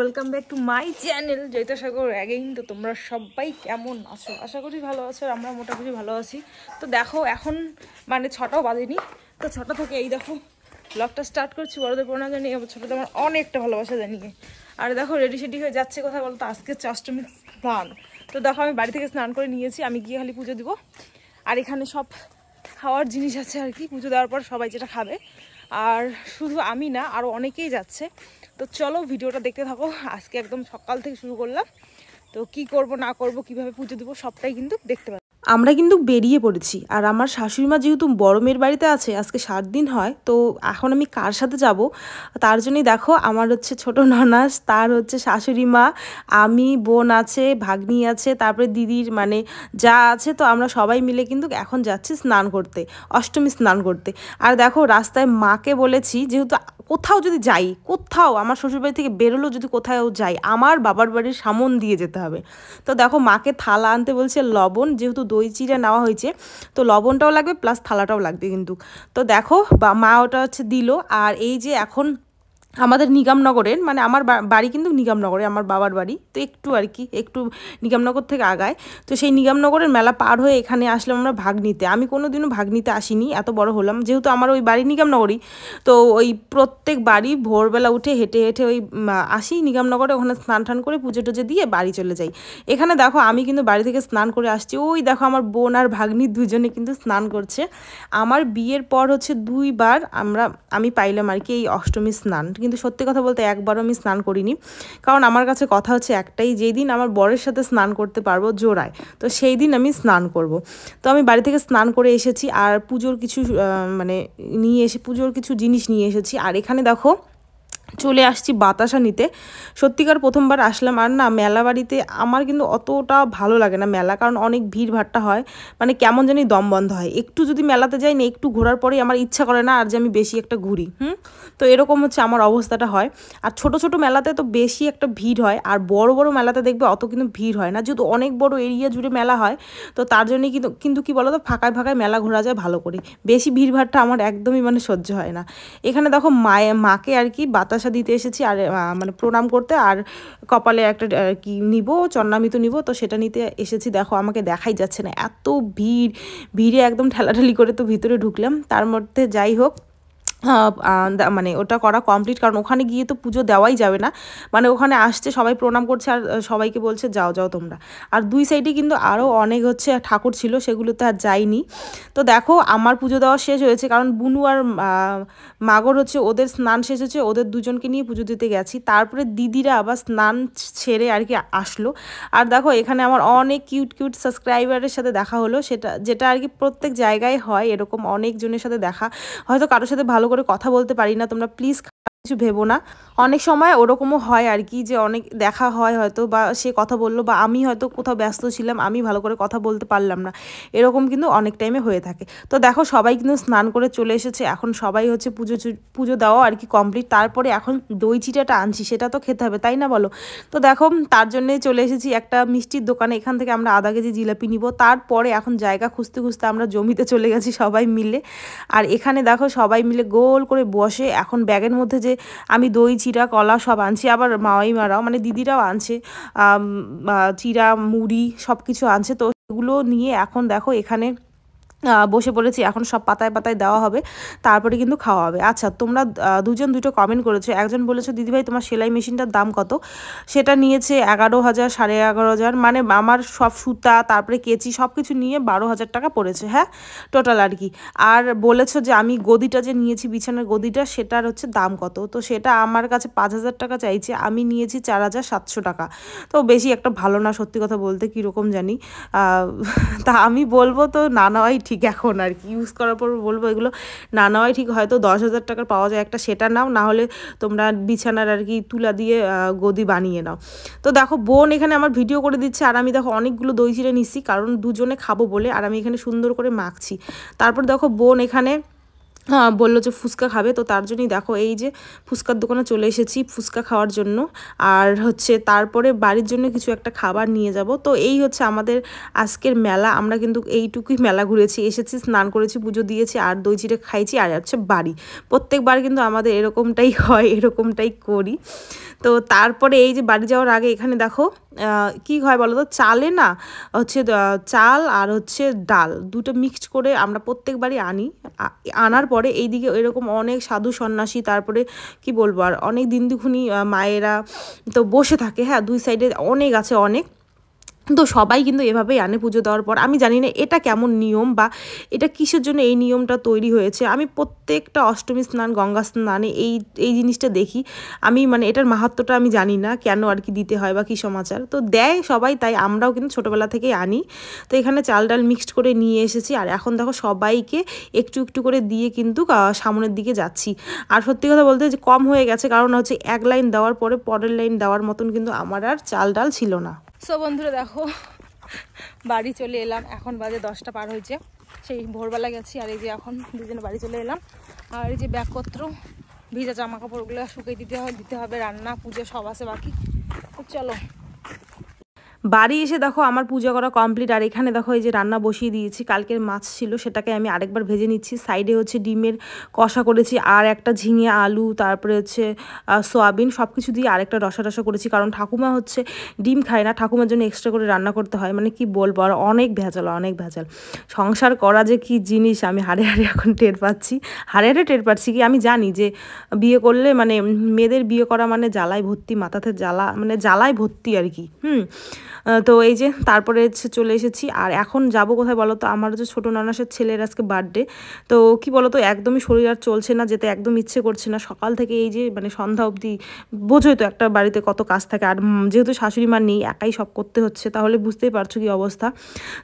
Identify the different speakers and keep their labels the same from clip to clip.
Speaker 1: Welcome back to my channel Joyita Sagar again. তো তোমরা সবাই কেমন আছো? আশা করি ভালো আছো, আর আমরা মোটামুটি ভালো আছি। তো দেখো এখন মানে 6টাও বাজেনি, তো 6টা থেকে এই দেখো ব্লগটা স্টার্ট করছি বড়দের প্রণাম জানিয়ে, আবার ছোটোদের আমার অনেকটা ভালোবাসা জানিয়ে। আর দেখো রেডি সেডি হয়ে যাচ্ছে কথা বলতো, আজকে অষ্টমী স্নান। তো দেখো আমি বাড়ি থেকে স্নান করে নিয়েছি, আমি গিয়ে খালি পুজো দিব। আর এখানে সব খাওয়ার জিনিস আছে আর কি, পুজো দেওয়ার পর সবাই যেটা খাবে। আর শুধু আমি না, আরও অনেকেই যাচ্ছে। তো চলো ভিডিওটা দেখতে থাকো। আজকে একদম সকাল থেকে শুরু করলাম, তো কি করব না করব কিভাবে পুজো দেবো সবটাই কিন্তু দেখতে পাবে। আমরা কিন্তু বেরিয়ে পড়েছি, আর আমার শাশুড়ি মা যেহেতু বড় মেয়ের বাড়িতে আছে, আজকে 7 দিন হয়। তো এখন আমি কার সাথে যাব, তার জন্যই দেখো আমার হচ্ছে ছোট ননাস, তার হচ্ছে শাশুড়ি মা, আমি, বোন আছে, ভাগ্নি আছে, তারপরে দিদির মানে যা আছে। তো আমরা সবাই মিলে কিন্তু এখন যাচ্ছি স্নান করতে, অষ্টমী স্নান করতে। আর দেখো রাস্তায় মাকে বলেছি, যেহেতু কোথাও যদি যাই, কোথাও আমার শ্বশুরবাড়ি থেকে বেরোলেও যদি কোথাও যাই, আমার বাবার বাড়ির সামন দিয়ে যেতে হবে। তো দেখো মাকে থালা আনতে বলছে, লবণ, যেহেতু দই চিড়া নেওয়া হয়েছে তো লবণটাও লাগবে প্লাস থালাটাও লাগবে কিন্তু। তো দেখো মা ওটা হচ্ছে দিল। আর এই যে এখন আমাদের নিগমনগরের মানে আমার বাড়ি কিন্তু নিগমনগরে, আমার বাবার বাড়ি তো একটু আর কি একটু নিগমনগর থেকে আগায়। তো সেই নিগমনগরের মেলা পার হয়ে এখানে আসলাম আমরা ভাগ্নিতে। আমি কোনো দিনও ভাগ্নিতে আসিনি, এত বড় হলাম, যেহেতু আমার ওই বাড়ি নিগমনগরই। তো ওই প্রত্যেক বাড়ি ভোরবেলা উঠে হেঁটে হেঁটে ওই আসি নিগমনগরে, ওখানে স্নান টান করে পুজো টুজো দিয়ে বাড়ি চলে যাই। এখানে দেখো আমি কিন্তু বাড়ি থেকে স্নান করে আসছি, ওই দেখো আমার বোন আর ভাগ্নি দুজনে কিন্তু স্নান করছে। আমার বিয়ের পর হচ্ছে 2বার আমি পাইলাম আর কি এই অষ্টমী স্নান। কিন্তু সত্যি কথা বলতে একবারও আমি স্নান করিনি, কারণ আমার কাছে কথা হচ্ছে একটাই, যেই দিন আমার বরের সাথে স্নান করতে পারবো জোড়ায়, তো সেই দিন আমি স্নান করব। তো আমি বাড়ি থেকে স্নান করে এসেছি, আর পুজোর কিছু পুজোর কিছু জিনিস নিয়ে এসেছি। আর এখানে দেখো চলে আসছি বাতাসা নিতে। সত্যিকার প্রথমবার আসলাম। আর না, মেলা বাড়িতে আমার কিন্তু অতটা ভালো লাগে না মেলা, কারণ অনেক ভিড় ভাট্টা হয়, মানে কেমন জানি দম বন্ধ হয়। একটু যদি মেলাতে যাই না, একটু ঘোরার পরেই আমার ইচ্ছা করে না আর যে আমি বেশি একটা ঘুরি। তো এরকম হচ্ছে আমার অবস্থাটা হয়। আর ছোট ছোট মেলাতে তো বেশি একটা ভিড় হয়, আর বড় বড় মেলাতে দেখবে অত কিন্তু ভিড় হয় না, যেহেতু অনেক বড় এরিয়া জুড়ে মেলা হয়। তো তার জন্যই কিন্তু কি বলো তো, ফাঁকায় ফাঁকায় মেলা ঘোরা যায় ভালো করে, বেশি ভিড় ভাট্টা আমার একদমই মানে সহ্য হয় না। এখানে দেখো মাকে আর কি বাতাসা দিতে এসেছি, আর মানে প্রণাম করতে, আর কপালে একটা কি নিব, চন্নামিত নিব, তো সেটা নিতে এসেছি। দেখো আমাকে দেখাই যাচ্ছে না, এত ভিড়ে একদম ঠেলাঠেলি করে তো ভিতরে ঢুকলাম। তার মধ্যে যাই হোক মানে ওটা করা কমপ্লিট, কারণ ওখানে গিয়ে তো পুজো দেওয়াই যাবে না, মানে ওখানে আসছে সবাই প্রণাম করছে আর সবাইকে বলছে যাও যাও তোমরা। আর দুই সাইডে কিন্তু আরও অনেক হচ্ছে ঠাকুর ছিল, সেগুলোতে আর যাইনি। তো দেখো আমার পুজো দেওয়া শেষ হয়েছে, কারণ বুনু আর মাগর হচ্ছে ওদের স্নান শেষ হচ্ছে, ওদের দুজনকে নিয়ে পুজো দিতে গেছি। তারপরে দিদিরা আবার স্নান ছেড়ে আর কি আসলো। আর দেখো এখানে আমার অনেক কিউট কিউট সাবস্ক্রাইবারের সাথে দেখা হলো, যেটা আর কি প্রত্যেক জায়গায় হয়, এরকম অনেকজনের সাথে দেখা। হয়তো কারোর সাথে ভালো করে কথা বলতে পারি না, তোমরা প্লিজ কিছু ভেবো না। অনেক সময় ওরকমও হয় আর কি, যে অনেক দেখা হয় হয়তো, বা সে কথা বললো, বা আমি হয়তো কোথাও ব্যস্ত ছিলাম, আমি ভালো করে কথা বলতে পারলাম না, এরকম কিন্তু অনেক টাইমে হয়ে থাকে। তো দেখো সবাই কিন্তু স্নান করে চলে এসেছে, এখন সবাই হচ্ছে পুজো দেওয়া আর কি কমপ্লিট। তারপরে এখন দই চিটাটা আনছি, সেটা তো খেতে হবে, তাই না বলো? তো দেখো তার জন্যে চলে এসেছি একটা মিষ্টির দোকানে, এখান থেকে আমরা আধা কেজি জিলাপি নিব। তারপরে এখন জায়গা খুঁজতে খুঁজতে আমরা জমিতে চলে গেছি সবাই মিলে। আর এখানে দেখো সবাই মিলে গোল করে বসে এখন ব্যাগের মধ্যে যে আমি দই চিড়া কলা সব আনছি, আবার মারাও মানে দিদিরাও আনছে চিড়া মুড়ি সব কিছু আনছে। তো এগুলো নিয়ে এখন দেখো এখানে বসে পড়েছি, এখন সব পাতায় পাতায় দেওয়া হবে, তারপরে কিন্তু খাওয়া হবে। আচ্ছা তোমরা দুজন দুটো কমেন্ট করেছো, একজন বলেছো দিদিভাই তোমার সেলাই মেশিনটার দাম কত? সেটা নিয়েছে 11,000 11,500, মানে আমার সব সুতা তারপরে কেচি সব কিছু নিয়ে 12,000 টাকা পড়েছে, হ্যাঁ টোটাল আর কি। আর বলেছো যে আমি গদিটা যে নিয়েছি বিছানার গদিটা, সেটার হচ্ছে দাম কত? তো সেটা আমার কাছে 5,000 টাকা চাইছে, আমি নিয়েছি 4,700 টাকা। তো বেশি একটা ভালো না, সত্যি কথা বলতে, কীরকম জানি। তা আমি বলবো তো না নেওয়াই ঠিক এখন আর কি, ইউজ করার পর বলবো এগুলো না নেওয়াই ঠিক। হয়তো 10,000 টাকার পাওয়া যায় একটা, সেটা নাও, না হলে তোমরা বিছানার আর কি তুলা দিয়ে গদি বানিয়ে নাও। তো দেখো বোন এখানে আমার ভিডিও করে দিচ্ছে, আর আমি দেখো অনেকগুলো দই চিড়ে নিচ্ছি, কারণ দুজনে খাবো বলে, আর আমি এখানে সুন্দর করে মাখছি। তারপর দেখো বোন এখানে হ্যাঁ, বললো যে ফুচকা খাবে, তো তার জন্যই দেখো এই যে ফুচকার দোকানে চলে এসেছি ফুচকা খাওয়ার জন্য। আর হচ্ছে তারপরে বাড়ির জন্য কিছু একটা খাবার নিয়ে যাব। তো এই হচ্ছে আমাদের আজকের মেলা। আমরা কিন্তু এইটুকুই মেলা ঘুরেছি, এসেছি, স্নান করেছি, পুজো দিয়েছি আর দই চিড়ে খাইছি আর হচ্ছে বাড়ি। প্রত্যেকবার কিন্তু আমাদের এরকমটাই হয়, এরকমটাই করি। তো তারপরে এই যে বাড়ি যাওয়ার আগে এখানে দেখো কি হয় বলো তো, চালে না হচ্ছে চাল আর হচ্ছে ডাল দুটো মিক্সড করে আমরা প্রত্যেকবারই আনি। আনার পরে এইদিকে এরকম অনেক সাধু সন্ন্যাসী, তারপরে কি বলবো আর অনেক দিন দুখুনি মায়েরা তো বসে থাকে। হ্যাঁ, দুই সাইডে অনেক আছে, অনেক। তো সবাই কিন্তু এভাবেই আনে পুজো দেওয়ার পর। আমি জানি না এটা কেমন নিয়ম বা এটা কিসের জন্য এই নিয়মটা তৈরি হয়েছে। আমি প্রত্যেকটা অষ্টমী স্নান, গঙ্গা স্নানে এই এই জিনিসটা দেখি। আমি মানে এটার মাহাত্ম্যটা আমি জানি না কেন আর কি দিতে হয় বা কী সমাচার, তো দেয় সবাই, তাই আমরাও কিন্তু ছোটোবেলা থেকেই আনি। তো এখানে চাল ডাল মিক্সড করে নিয়ে এসেছি আর এখন দেখো সবাইকে একটু একটু করে দিয়ে কিন্তু সামনের দিকে যাচ্ছি। আর সত্যি কথা বলতে যে কম হয়ে গেছে, কারণ হচ্ছে এক লাইন দেওয়ার পরে পরের লাইন দেওয়ার মতন কিন্তু আমার আর চাল ডাল ছিল না। সো বন্ধুরা দেখো বাড়ি চলে এলাম, এখন বাজে 10টা পার হয়েছে। সেই ভোরবেলা গেছি আর এই যে এখন দুজনে বাড়ি চলে এলাম। আর এই যে ব্যাগপত্র, ভিজা জামা কাপড়গুলো শুকিয়ে দিতে হবে, রান্না পুজো সব আছে বাকি। তো চলো বাড়ি এসে দেখো আমার পূজা করা কমপ্লিট। আর এখানে দেখো এই যে রান্না বসিয়ে দিয়েছি, কালকের মাছ ছিল সেটাকে আমি আরেকবার ভেজে নিচ্ছি। সাইডে হচ্ছে ডিমের কষা করেছি আর একটা ঝিঙে আলু, তারপরে হচ্ছে সোয়াবিন, সব কিছু দিয়ে আরেকটা রসা করেছি, কারণ ঠাকুমা হচ্ছে ডিম খায় না, ঠাকুমার জন্য এক্সট্রা করে রান্না করতে হয়। মানে কি বলবো আর অনেক ভেজাল, অনেক ভেজাল। সংসার করা যে কি জিনিস আমি হাড়ে হাড়ে এখন টের পাচ্ছি। হাড়ে হাড়ে টের পাচ্ছি কি, আমি জানি যে বিয়ে করলে মানে মেয়েদের বিয়ে করা মানে জ্বালায় ভর্তি, মাথাতে জ্বালা, মানে জ্বালায় ভর্তি আর কি। তো এই যে তারপরে চলে এসেছি। আর এখন যাব কোথায় বলো তো, আমার হচ্ছে ছোটো নানাসের ছেলের আজকে বার্থডে। তো কি বলো তো, একদমই শরীর আর চলছে না, যেতে একদম ইচ্ছে করছে না। সকাল থেকে এই যে মানে সন্ধ্যা অবধি, বোঝোই তো একটা বাড়িতে কত কাজ থাকে। আর যেহেতু শাশুড়ি মা নেই, একাই সব করতে হচ্ছে, তাহলে বুঝতেই পারছো কি অবস্থা।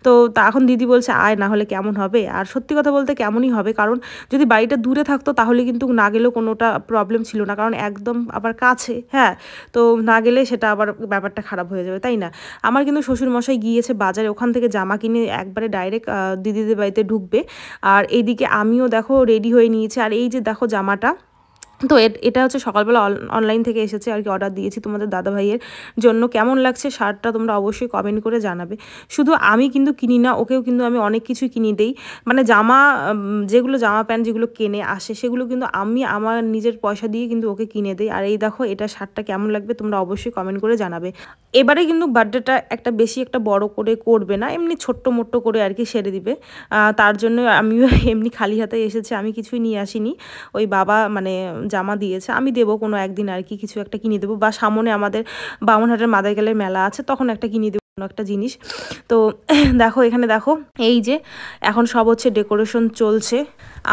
Speaker 1: তো এখন দিদি বলছে আয়, না হলে কেমন হবে। আর সত্যি কথা বলতে কেমনই হবে, কারণ যদি বাড়িটা দূরে থাকতো তাহলে কিন্তু না গেলেও কোনোটা প্রবলেম ছিল না, কারণ একদম আবার কাছে। হ্যাঁ, তো না গেলে সেটা আবার ব্যাপারটা খারাপ হয়ে যাবে, তাই না। আমার কিন্তু শ্বশুরমশাই গিয়েছে বাজারে, ওখান থেকে জামা কিনে একবারে ডাইরেক্ট দিদিদের বাড়িতে ঢুকবে। আর এইদিকে আমিও দেখো রেডি হয়ে নিয়েছি। আর এই যে দেখো জামাটা, তো এটা হচ্ছে সকালবেলা অনলাইন থেকে এসেছে আর কি, অর্ডার দিয়েছি তোমাদের দাদা ভাইয়ের জন্য। কেমন লাগছে শার্টটা তোমরা অবশ্যই কমেন্ট করে জানাবে। শুধু আমি কিন্তু কিনি না, ওকেও কিন্তু আমি অনেক কিছুই কিনে দেই। মানে যেগুলো জামা প্যান্ট যেগুলো কেনে আসে সেগুলো কিন্তু আমি আমার নিজের পয়সা দিয়ে কিন্তু ওকে কিনে দিই। আর এই দেখো এটা শার্টটা কেমন লাগবে তোমরা অবশ্যই কমেন্ট করে জানাবে। এবারে কিন্তু বার্থডেটা বেশি একটা বড় করে করবে না, এমনি ছোট্ট মোট্ট করে আর কি সেরে দিবে। তার জন্য আমিও এমনি খালি হাতে এসেছি, আমি কিছুই নিয়ে আসিনি। ওই বাবা মানে জামা দিয়েছে, আমি দেবো কোনো একদিন আর কি, কিছু একটা কিনে দেবো। বা সামনে আমাদের বামুনহাটের মাদারগেলের মেলা আছে, তখন একটা কিনে দেবো কোনো একটা জিনিস। তো দেখো এখানে দেখো এই যে এখন সব হচ্ছে ডেকোরেশন চলছে।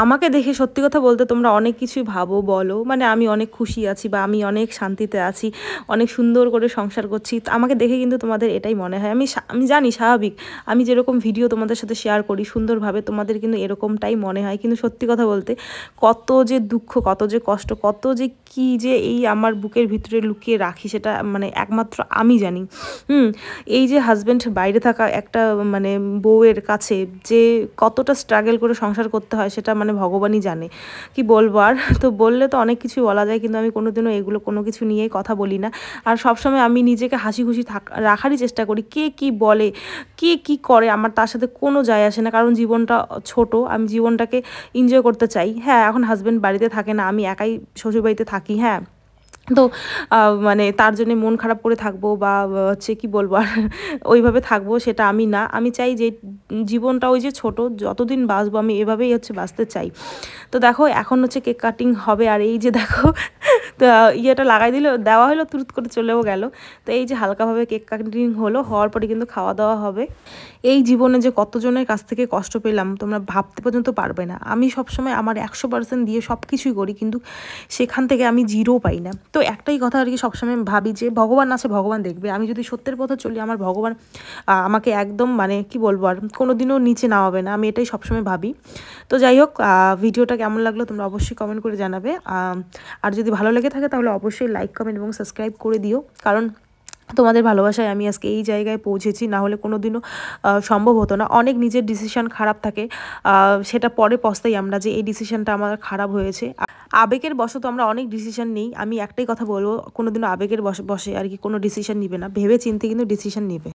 Speaker 1: আমাকে দেখে সত্যি কথা বলতে তোমরা অনেক কিছুই ভাবো, বলো মানে আমি অনেক খুশি আছি বা আমি অনেক শান্তিতে আছি, অনেক সুন্দর করে সংসার করছি। আমাকে দেখে কিন্তু তোমাদের এটাই মনে হয়। আমি জানি স্বাভাবিক, আমি যেরকম ভিডিও তোমাদের সাথে শেয়ার করি সুন্দরভাবে, তোমাদের কিন্তু এরকমটাই মনে হয়। কিন্তু সত্যি কথা বলতে কত যে দুঃখ, কত যে কষ্ট, কত যে কি যে এই আমার বুকের ভিতরে লুকিয়ে রাখি, সেটা মানে একমাত্র আমি জানি। এই যে হাজব্যান্ড বাইরে থাকা একটা মানে বউয়ের কাছে যে কতটা স্ট্রাগল করে সংসার করতে হয়, সেটা মানে ভগবানই জানে। কি বলবো আর, তো বললে তো অনেক কিছু বলা যায়, কিন্তু আমি কোনোদিনও এগুলো কোনো কিছু নিয়েই কথা বলি না। আর সবসময় আমি নিজেকে হাসি খুশি রাখারই চেষ্টা করি। কে কি বলে, কে কি করে, আমার তার সাথে কোনো যায় আসে না, কারণ জীবনটা ছোট, আমি জীবনটাকে এনজয় করতে চাই। হ্যাঁ, এখন হাজব্যান্ড বাড়িতে থাকে না, আমি একাই শ্বশুরবাড়িতে থাকি। হ্যাঁ, তো মানে তার জন্য মন খারাপ করে থাকবো বা হচ্ছে কি বলবো আর ওইভাবে থাকবো, সেটা আমি না। আমি চাই যে জীবনটা ওই যে ছোট, যতদিন বাঁচবো আমি এভাবেই হচ্ছে বাঁচতে চাই। তো দেখো এখন হচ্ছে কেক কাটিং হবে। আর এই যে দেখো তো ইয়েটা লাগাই দেওয়া হলো, তুরুত করে চলেও গেল। তো এই যে হালকাভাবে কেক কাটিং হওয়ার পরে কিন্তু খাওয়া দাওয়া হবে। এই জীবনে যে কতজনের কাছ থেকে কষ্ট পেলাম তোমরা ভাবতে পর্যন্ত পারবে না। আমি সবসময় আমার 100% দিয়ে সব কিছুই করি, কিন্তু সেখান থেকে আমি 0 পাই না। তো একটাই কথা আর কি, সবসময় ভাবি যে ভগবান আছে, ভগবান দেখবে। আমি যদি সত্যের পথে চলি, আমার ভগবান আমাকে একদম মানে কি বলবো আর কোনোদিনও নিচে নামাবে না, আমি এটাই সবসময় ভাবি। তো যাই হোক, ভিডিওটা কেমন লাগলো তোমরা অবশ্যই কমেন্ট করে জানাবে। আর যদি ভালো লেগে থাকে তাহলে অবশ্যই লাইক, কমেন্ট এবং সাবস্ক্রাইব করে দিও, কারণ
Speaker 2: তোমাদের ভালোবাসায় আমি আজকে এই জায়গায় পৌঁছেছি, না হলে কোনো দিনও সম্ভব হতো না। অনেক নিজের ডিসিশন খারাপ থাকে, সেটা পরে পস্তাই আমরা যে এই ডিসিশনটা আমার খারাপ হয়েছে। আবেগের বশত আমরা অনেক ডিসিশন নিই। আমি একটাই কথা বলবো, কোনোদিনও আবেগের বশে আর কি কোনো ডিসিশন নিবে না, ভেবে চিন্তে কিন্তু ডিসিশন নিবে।